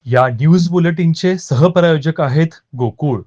या न्यूज बुलेटिनचे सहप्रायोजक आहेत गोकुळ.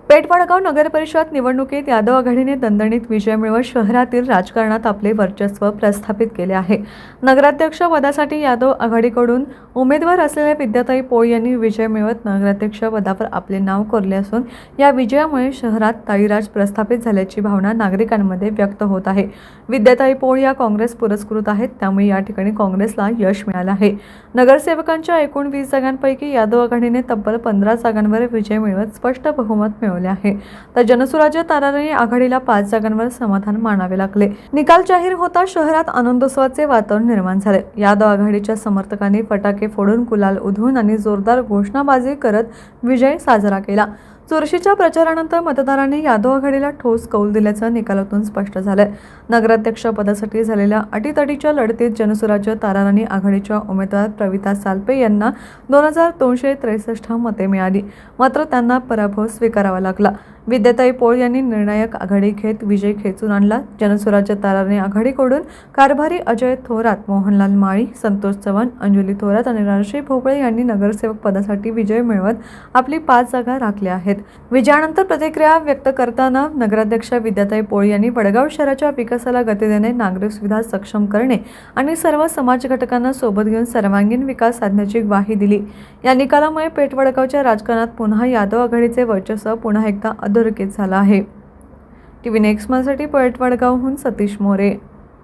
पेठवडगाव नगर परिषद निवडणुकीत यादव आघाडीने दणदणीत विजय मिळवत शहरातील राजकारणात आपले वर्चस्व प्रस्थापित केले आहे. नगराध्यक्ष पदासाठी यादव आघाडीकडून उमेदवार असलेल्या विद्याताई पोळ यांनी विजय मिळवत नगराध्यक्ष पदावर आपले नाव कोरले असून या विजयामुळे शहरात ताईराज प्रस्थापित झाल्याची भावना नागरिकांमध्ये व्यक्त होत आहे. विद्याताई पोळ या काँग्रेस पुरस्कृत आहेत, त्यामुळे या ठिकाणी काँग्रेसला यश मिळाले आहे. नगरसेवकांच्या एकूण 20 जागांपैकी यादव आघाडीने तब्बल 15 जागांवर विजय मिळवत स्पष्ट बहुमत मिळवले आहे. तर जनसुराज्य ताराराणी आघाडीला 5 जागांवर समाधान मानावे लागले. निकाल जाहीर होता शहरात आनंदोत्सवाचे वातावरण निर्माण झाले. यादव आघाडीच्या समर्थकांनी फटाके फोडून, गुलाल उधळून आणि जोरदार घोषणाबाजी करत विजय साजरा केला. चुरशीच्या प्रचारानंतर मतदारांनी यादव आघाडीला ठोस कौल दिल्याचं निकालातून स्पष्ट झालंय. नगराध्यक्ष पदासाठी झालेल्या अटीतटीच्या लढतीत जनसुराज्य ताराराणी आघाडीच्या उमेदवार प्रवीता सालपे यांना 2263 मते मिळाली, मात्र त्यांना पराभव स्वीकारावा लागला. विद्याताई पोळ यांनी निर्णायक आघाडी घेत विजय खेचून आणला. जनसुराज्य ताराराणी आघाडीकडून कारभारी अजय थोरात, मोहनलाल माळी, संतोष चव्हाण, अंजली थोरात आणि राजश्री भोपळे यांनी नगरसेवक पदासाठी विजय मिळवत आपली 5 जागा राखल्या आहेत. विजयानंतर प्रतिक्रिया व्यक्त करताना नगराध्यक्ष विद्याताई पोळ यांनी वडगाव शहराच्या विकासाला गती देणे, नागरिक सुविधा सक्षम करणे आणि सर्व समाज घटकांना सोबत घेऊन सर्वांगीण विकास साधण्याची ग्वाही दिली. या निकालामुळे पेठ वडगावच्या राजकारणात पुन्हा यादव आघाडीचे वर्चस्व पुन्हा एकदा अधोरेखित झालं आहे. टीव्ही नेक्स्ट साठी पेठ वडगावहून सतीश मोरे.